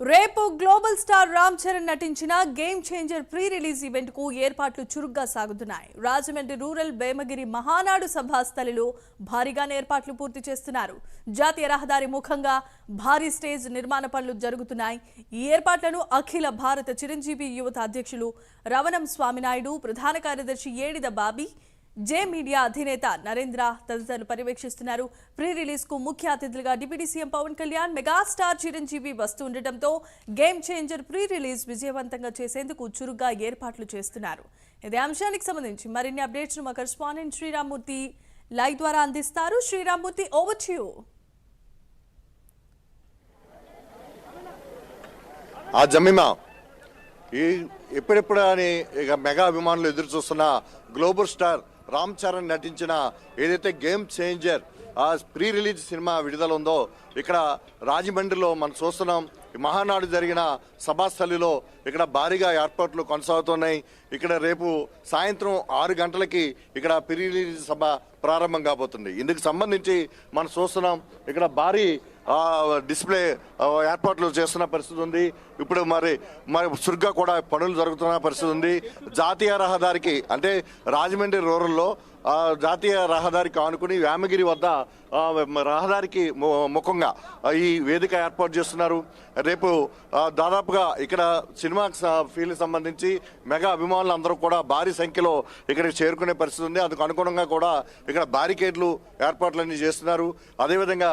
రేపు global star Ram Charan నటించిన game Changer pre release event కు ఏర్పాట్లు చురుగ్గా సాగుతున్నాయి. రాజమండ్రి రూరల్ బేమగిరి మహానాడు సభాస్థలిలో భారీగానే ఏర్పాట్లు పూర్తి చేస్తున్నారు. జాతీయ రహదారి ముఖంగా భారీ స్టేజ్ నిర్మాణ పనులు జరుగుతున్నాయి. ఈ ఏర్పాట్లను అఖిల భారత చిరంజీవి యువత అధ్యక్షులు రవణం స్వామినాయుడు, ప్రధాన కార్యదర్శి ఏడిద బాబీ, జే మీడియా అధినేత నరేంద్ర తదితరులు పర్యవేక్షిస్తున్నారు. ప్రీ రిలీజ్ కు ముఖ్య అతిథులుగా deputy CM Pawan Kalyan, megastar Chiranjeevi వస్తుండటంతో గేమ్ చేంజర్ ప్రీ రిలీజ్ విజయవంతంగా చేసేందుకు చురుగ్గా ఏర్పాట్లు చేస్తున్నారు. ఇదే అంశానికి సంబంధించి మరిన్ని అప్డేట్స్ మా కరెస్పాండెంట్ శ్రీరామ్మూర్తి లైవ్ ద్వారా అందిస్తారు. Srirammurthy, over to you. ఎప్పుడెప్పుడు అని ఇక మెగా అభిమానులు ఎదురు చూస్తున్న గ్లోబల్ స్టార్ రామ్ చరణ్ నటించిన ఏదైతే గేమ్ చేంజర్ ఆ ప్రీ రిలీజ్ సినిమా విడుదల ఉందో ఇక్కడ రాజమండ్రిలో మనం చూస్తున్నాం. మహానాడు జరిగిన సభాస్థలిలో ఇక్కడ భారీగా ఏర్పాట్లు కొనసాగుతున్నాయి. ఇక్కడ రేపు సాయంత్రం 6 గంటలకి ఇక్కడ ప్రీ రిలీజ్ సభ ప్రారంభం కాబోతుంది. ఇందుకు సంబంధించి మనం చూస్తున్నాం ఇక్కడ భారీ డిస్ప్లే ఏర్పాట్లు చేస్తున్న పరిస్థితి ఉంది. ఇప్పుడు మరి చురుగ్గా కూడా పనులు జరుగుతున్న పరిస్థితి ఉంది. జాతీయ రహదారికి అంటే రాజమండ్రి రూరల్లో జాతీయ రహదారికి ఆనుకుని వేమగిరి వద్ద రహదారికి ముఖంగా ఈ వేదిక ఏర్పాటు చేస్తున్నారు. రేపు దాదాపుగా ఇక్కడ సినిమా ఫీల్డ్ సంబంధించి మెగా అభిమానులు అందరూ కూడా భారీ సంఖ్యలో ఇక్కడికి చేరుకునే పరిస్థితి ఉంది. అందుకు అనుగుణంగా కూడా ఇక్కడ బ్యారికేడ్లు ఏర్పాట్లన్నీ చేస్తున్నారు. అదేవిధంగా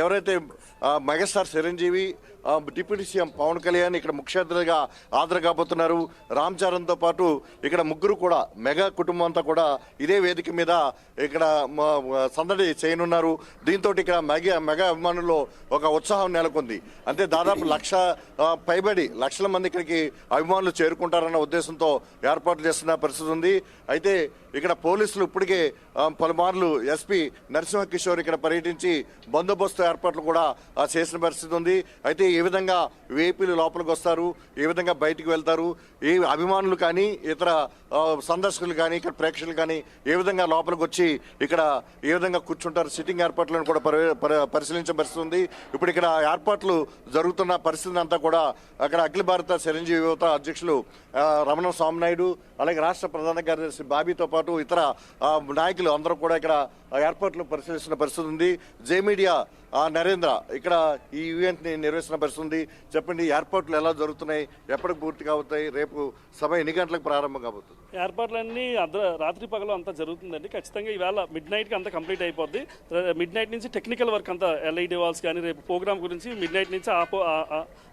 ఎవరైతే megastar Chiranjeevi, deputy CM Pawan Kalyan ఇక్కడ ముఖ్య అతిథిగా హాజరు కాబోతున్నారు. రామ్ చరణ్తో పాటు ఇక్కడ ముగ్గురు కూడా మెగా కుటుంబం అంతా కూడా ఇదే వేదిక మీద ఇక్కడ సందడి చేయనున్నారు. దీంతో ఇక్కడ మెగా అభిమానుల్లో ఒక ఉత్సాహం నెలకొంది. అంటే దాదాపు 1,00,000 పైబడి లక్షల మంది ఇక్కడికి అభిమానులు చేరుకుంటారన్న ఉద్దేశంతో ఏర్పాట్లు చేస్తున్న పరిస్థితి ఉంది. అయితే ఇక్కడ పోలీసులు ఇప్పటికే పలుమార్లు ఎస్పీ నరసింహ కిషోర్ ఇక్కడ పర్యటించి బందోబస్తు ఏర్పాట్లు కూడా చేసిన పరిస్థితి ఉంది. అయితే ఏ విధంగా వేపీలు లోపలికి వస్తారు, ఏ విధంగా బయటికి వెళ్తారు, ఏ అభిమానులు కానీ ఇతర సందర్శకులు కానీ ఇక్కడ ప్రేక్షకులు కానీ ఏ విధంగా లోపలికి వచ్చి ఇక్కడ ఏ విధంగా కూర్చుంటారు, సిట్టింగ్ ఏర్పాట్లను కూడా పరిశీలించే పరిస్థితి ఉంది. ఇప్పుడు ఇక్కడ ఏర్పాట్లు జరుగుతున్న పరిస్థితిని అంతా కూడా అక్కడ అఖిల భారత చిరంజీవి యువత అధ్యక్షులు రమణ స్వామినాయుడు, అలాగే రాష్ట్ర ప్రధాన కార్యదర్శి బాబీతో పాటు ఇతర నాయకులు అందరూ కూడా ఇక్కడ ఏర్పాట్లు పరిశీలిస్తున్న పరిస్థితి ఉంది. జే మీడియా నరేంద్ర ఇక్కడ ఈ ఈవెంట్ ని నిర్వహిస్తున్న పరిస్థితి ఉంది. చెప్పండి, ఏర్పాట్లు ఎలా జరుగుతున్నాయి, ఎప్పటికి పూర్తి అవుతాయి, రేపు సభ ఎన్ని గంటలకు ప్రారంభం కాబోతుంది? ఏర్పాట్లన్నీ రాత్రి పగలు అంతా జరుగుతుందండి. ఖచ్చితంగా ఈవేళ మిడ్ నైట్కి అంతా కంప్లీట్ అయిపోద్ది. మిడ్ నైట్ నుంచి టెక్నికల్ వర్క్ అంతా LED వాల్స్ కానీ రేపు ప్రోగ్రామ్ గురించి మిడ్ నైట్ నుంచి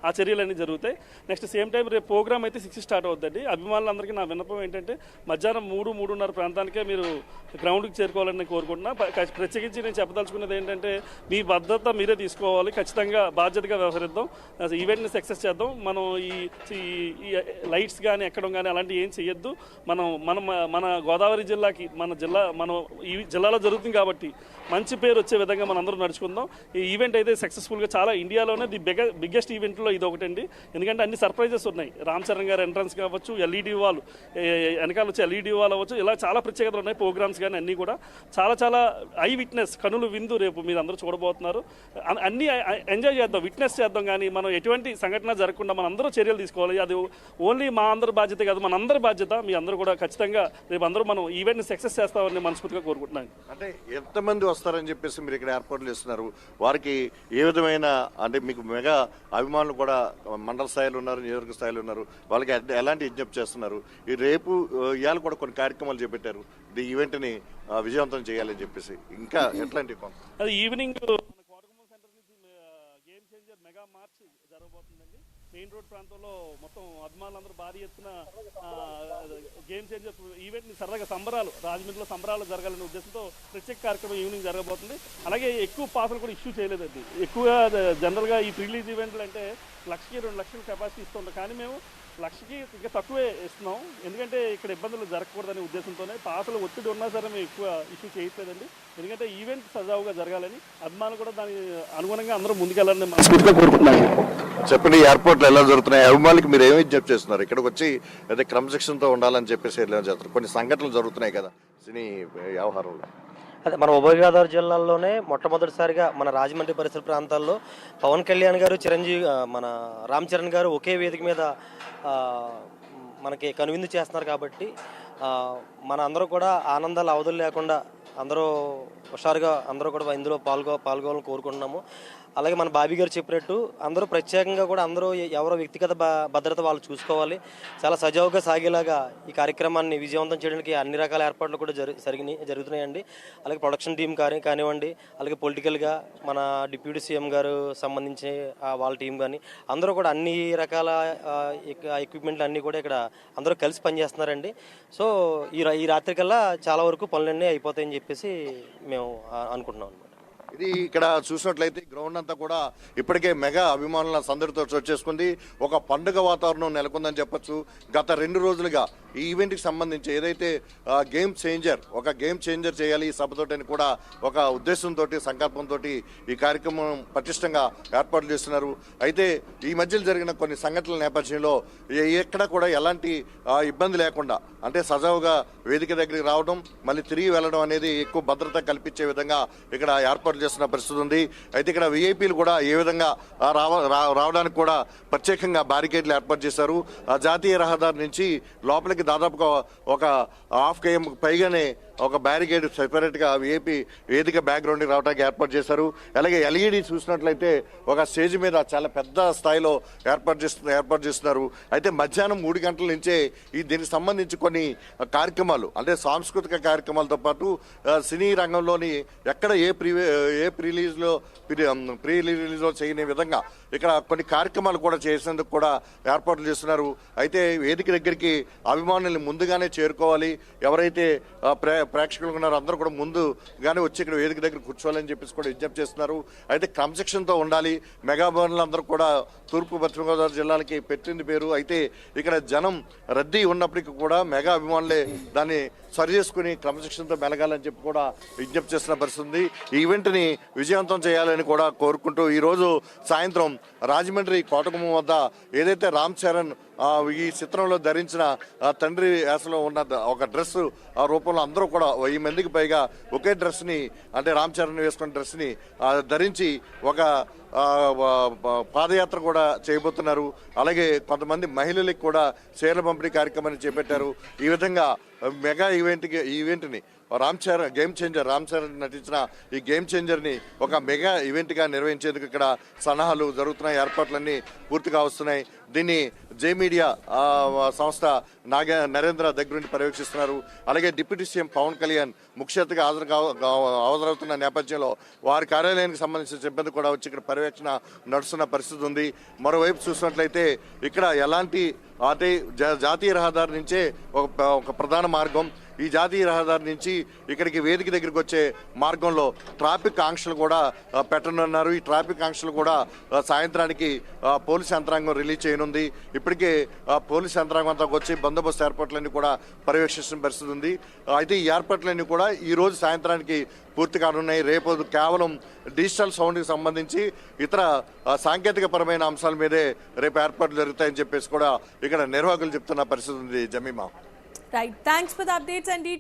ఆ చర్యలన్నీ జరుగుతాయి. నెక్స్ట్ సేమ్ టైం రేపు ప్రోగ్రామ్ అయితే 6 స్టార్ట్ అవుతుందండి. అభిమానులందరికీ నా విన్నపం ఏంటంటే మధ్యాహ్నం 3-3:30 ప్రాంతానికే మీరు గ్రౌండ్కి చేరుకోవాలని కోరుకుంటున్నా. ప్రత్యేకించి నేను చెప్పదలుచుకున్నది ఏంటంటే మీ భద్రత మీరే తీసుకోవాలి. ఖచ్చితంగా బాధ్యతగా వ్యవహరిద్దాం, ఈవెంట్ని సక్సెస్ చేద్దాం. మనం ఈ లైట్స్ కానీ ఎక్కడం కానీ అలాంటివి ఏం చేయొద్దు. మన గోదావరి జిల్లాకి మనం ఈ జిల్లాలో జరుగుతుంది కాబట్టి మంచి పేరు వచ్చే విధంగా మనం అందరూ నడుచుకుందాం. ఈ ఈవెంట్ అయితే సక్సెస్ఫుల్గా చాలా ఇండియాలోనే బిగ్గెస్ట్ ఈవెంట్లో ఇది ఒకటండి. ఎందుకంటే అన్ని సర్ప్రైజెస్ ఉన్నాయి. రామ్ చరణ్ గారు ఎంట్రన్స్ కావచ్చు, LED వాల్ వెనకాల వచ్చి LED వాల్ అవ్వచ్చు, ఇలా చాలా ప్రత్యేకతలు ఉన్నాయి. ప్రోగ్రామ్స్ కానీ అన్నీ కూడా చాలా ఐ విట్నెస్, కనులు విందు రేపు మీరు అందరూ చూడబోతున్నారు. అన్నీ ఎంజాయ్ చేద్దాం, విట్నెస్ చేద్దాం. కానీ మనం ఎటువంటి సంఘటన జరగకుండా మన అందరూ చర్యలు తీసుకోవాలి. అది ఓన్లీ మా అందరి బాధ్యత కాదు, మన అందరి బాధ్యత. మీ అందరూ కూడా ఖచ్చితంగా రేపు అందరూ మనం ఈవెంట్ని సక్సెస్ చేస్తామని మనస్ఫూర్తిగా కోరుకుంటున్నాను. అంటే ఎంతమంది వస్తారని చెప్పేసి మీరు ఇక్కడ ఏర్పాట్లు చేస్తున్నారు, వారికి ఏ విధమైన అంటే మీకు మెగా అభిమానులు కూడా మండల స్థాయిలో ఉన్నారు, నియోజకవర్గ స్థాయిలో ఉన్నారు, వాళ్ళకి ఎలాంటి విజ్ఞప్తి చేస్తున్నారు? ఈ రేపు ఇవాళ కూడా కొన్ని కార్యక్రమాలు చేపట్టారు ఈ ఈవెంట్ని విజయవంతం చేయాలని చెప్పేసి. ఇంకా ఎట్లాంటి అది ఈవినింగ్ కోటగుమ్మం సెంటర్ నుంచి గేమ్ చేంజర్ మెగా మార్చ్ జరగబోతుందండి. మెయిన్ రోడ్ ప్రాంతంలో మొత్తం అభిమానులందరూ భారీ ఎత్తున గేమ్ చేంజర్ ఈవెంట్ని సరదాగా సంబరాలు, రాజమండ్రిలో సంబరాలు జరగాలనే ఉద్దేశంతో ప్రత్యేక కార్యక్రమం ఈవినింగ్ జరగబోతుంది. అలాగే ఎక్కువ పాసులు కూడా ఇష్యూ చేయలేదండి. ఎక్కువగా జనరల్గా ఈ రిలీజ్ ఈవెంట్లు అంటే 1,00,000కి 2 లక్షల కెపాసిటీ ఇస్తుంటాం. కానీ మేము 1,00,000కి ఇంకా తక్కువే ఇస్తున్నాం. ఎందుకంటే ఇక్కడ ఇబ్బందులు జరగకూడదనే ఉద్దేశంతోనే పాసులు ఒత్తిడి ఉన్నా సరే మేము ఎక్కువ ఇష్యూ చేయట్లేదండి. ఎందుకంటే ఈవెంట్ సజావుగా జరగాలని, అభిమానులు కూడా దానికి అనుగుణంగా అందరూ ముందుకెళ్ళాలని మనస్ఫూర్తిగా కోరుకుంటున్నాను. చెప్పండి, ఎయిర్పోర్ట్లు ఎలా జరుగుతున్నాయి, అభిమానులకి మీరు ఏమి విజ్ఞప్తి చేస్తున్నారు? ఇక్కడికి వచ్చి అదే క్రమశిక్షణతో ఉండాలని చెప్పేసి చేస్తారు. కొన్ని సంఘటనలు జరుగుతున్నాయి కదా సినీ వ్యవహారంలో. అదే మన ఉభయ గోదావరి జిల్లాల్లోనే మొట్టమొదటిసారిగా మన రాజమండ్రి పరిసర ప్రాంతాల్లో పవన్ కళ్యాణ్ గారు, చిరంజీవి మన రామ్ చరణ్ గారు ఒకే వేదిక మీద మనకి కనువిందు చేస్తున్నారు కాబట్టి మన అందరూ కూడా ఆనందాలు అవధులు లేకుండా అందరూ హుషారుగా అందరూ కూడా ఇందులో పాల్గొవాలని కోరుకుంటున్నాము. అలాగే మన బాబీ గారు చెప్పినట్టు అందరూ ప్రత్యేకంగా కూడా అందరూ ఎవరో వ్యక్తిగత భద్రత వాళ్ళు చూసుకోవాలి. చాలా సజావుగా సాగేలాగా ఈ కార్యక్రమాన్ని విజయవంతం చేయడానికి అన్ని రకాల ఏర్పాట్లు కూడా జరుగుతున్నాయండి. అలాగే ప్రొడక్షన్ టీం కానివ్వండి, అలాగే పొలిటికల్గా మన డిప్యూటీ సీఎం గారు సంబంధించి వాళ్ళ టీం కానీ అందరూ కూడా అన్ని రకాల ఎక్విప్మెంట్లు అన్నీ కూడా ఇక్కడ అందరూ కలిసి పనిచేస్తున్నారండి. సో ఈ రాత్రి కల్లా చాలా వరకు పనులన్నీ అయిపోతాయని చెప్పేసి మేము అనుకుంటున్నాం అనమాట. ఇది ఇక్కడ చూసినట్లయితే గ్రౌండ్ అంతా కూడా ఇప్పటికే మెగా అభిమానుల సందడితో చోచేసుకుంది. ఒక పండుగ వాతావరణం నెలకొందని చెప్పొచ్చు. గత 2 రోజులుగా ఈ ఈవెంట్కి సంబంధించి ఏదైతే గేమ్ చేంజర్ చేయాలి ఈ సభతోటి కూడా ఒక ఉద్దేశంతో సంకల్పంతో ఈ కార్యక్రమం పటిష్టంగా ఏర్పాట్లు చేస్తున్నారు. అయితే ఈ మధ్యలో జరిగిన కొన్ని సంఘటనల నేపథ్యంలో ఎక్కడ కూడా ఎలాంటి ఇబ్బంది లేకుండా అంటే సజావుగా వేదిక దగ్గరికి రావడం మళ్ళీ తిరిగి వెళ్ళడం అనేది ఎక్కువ భద్రత కల్పించే విధంగా ఇక్కడ ఏర్పాట్లు చేస్తున్న పరిస్థితి ఉంది. అయితే ఇక్కడ విఐపీలు కూడా ఏ విధంగా రావడానికి కూడా ప్రత్యేకంగా బ్యారికేడ్లు ఏర్పాటు చేశారు. జాతీయ రహదారి నుంచి లోపలికి దాదాపుగా ఒక ½ km పైగానే ఒక బ్యారికేడ్ సెపరేట్గా విఐపీ వేదిక బ్యాక్గ్రౌండ్కి రావడానికి ఏర్పాటు చేశారు. అలాగే ఎల్ఈడి చూసినట్లయితే ఒక స్టేజ్ మీద చాలా పెద్ద స్థాయిలో ఏర్పాటు చేస్తున్నారు. అయితే మధ్యాహ్నం 3 గంటల నుంచే దీనికి సంబంధించి కొన్ని కార్యక్రమాలు అంటే సాంస్కృతిక కార్యక్రమాలతో పాటు సినీ రంగంలోని ఎక్కడ ఏ ప్రీ రిలీజ్లో చేయని విధంగా ఇక్కడ కొన్ని కార్యక్రమాలు కూడా చేసేందుకు కూడా ఏర్పాట్లు చేస్తున్నారు. అయితే వేదిక దగ్గరికి అభిమానుల్ని ముందుగానే చేరుకోవాలి. ఎవరైతే ప్రేక్షకులు ఉన్నారో అందరూ కూడా ముందుగానే వచ్చి ఇక్కడ వేదిక దగ్గర కూర్చోవాలని చెప్పేసి కూడా విజ్ఞప్తి చేస్తున్నారు. అయితే క్రమశిక్షణతో ఉండాలి. మెగా అభిమానులు అందరూ కూడా తూర్పు పశ్చిమ గోదావరి జిల్లాలకి పెట్టింది పేరు. అయితే ఇక్కడ జనం రద్దీ ఉన్నప్పటికీ కూడా మెగా అభిమానులే దాన్ని సరి చేసుకుని క్రమశిక్షణతో మెలగాలని చెప్పి కూడా విజ్ఞప్తి చేస్తున్న పరిస్థితి ఉంది. ఈ ఈవెంట్ని విజయవంతం చేయాలని కూడా కోరుకుంటూ ఈరోజు సాయంత్రం రాజమండ్రి కోటగుమ్మం వద్ద ఏదైతే రామ్ చరణ్ ఈ చిత్రంలో ధరించిన తండ్రి యాసలో ఉన్న ఒక డ్రెస్ రూపంలో అందరూ కూడా 1000 మందికి పైగా ఒకే డ్రెస్ని అంటే రామ్ చరణ్ వేసుకున్న డ్రెస్ని ధరించి ఒక పాదయాత్ర కూడా చేయబోతున్నారు. అలాగే కొంతమంది మహిళలకు కూడా చీరల పంపిణీ కార్యక్రమాన్ని చేపట్టారు. ఈ విధంగా మెగా ఈవెంట్ని రామ్ చరణ్ నటించిన ఈ గేమ్ చేంజర్ని ఒక మెగా ఈవెంట్గా నిర్వహించేందుకు ఇక్కడ సన్నాహాలు జరుగుతున్నాయి. ఏర్పాట్లన్నీ పూర్తిగా వస్తున్నాయి. దీన్ని జే మీడియా సంస్థ నరేంద్ర దగ్గర నుండి పర్యవేక్షిస్తున్నారు. అలాగే డిప్యూటీ సీఎం పవన్ కళ్యాణ్ ముఖ్య అతిథిగా హాజరవుతున్న నేపథ్యంలో వారి కార్యాలయానికి సంబంధించిన సిబ్బంది కూడా వచ్చి ఇక్కడ పర్యవేక్షణ నడుస్తున్న పరిస్థితి ఉంది. మరోవైపు చూసినట్లయితే ఇక్కడ ఎలాంటి అంటే జాతీయ రహదారి నుంచే ఒక ప్రధాన మార్గం. ఈ జాతీయ రహదారి నుంచి ఇక్కడికి వేదిక దగ్గరికి వచ్చే మార్గంలో ట్రాఫిక్ ఆంక్షలు కూడా పెట్టనున్నారు. ఈ ట్రాఫిక్ ఆంక్షలు కూడా సాయంత్రానికి పోలీస్ యంత్రాంగం రిలీజ్ చేయనుంది. ఇప్పటికే పోలీస్ యంత్రాంగం అంతా వచ్చి బందోబస్తు ఏర్పాట్లన్నీ కూడా పర్యవేక్షిస్తున్న పరిస్థితి ఉంది. అయితే ఈ ఏర్పాట్లన్నీ కూడా ఈ రోజు సాయంత్రానికి పూర్తి కానున్నాయి. రేపు కేవలం డిజిటల్ సౌండ్కి సంబంధించి ఇతర సాంకేతిక పరమైన అంశాల మీదే రేపు ఏర్పాట్లు జరుగుతాయని చెప్పేసి కూడా ఇక్కడ నిర్వాహకులు చెప్తున్న పరిస్థితి ఉంది. Jemimah. Right. Thanks for the updates and details.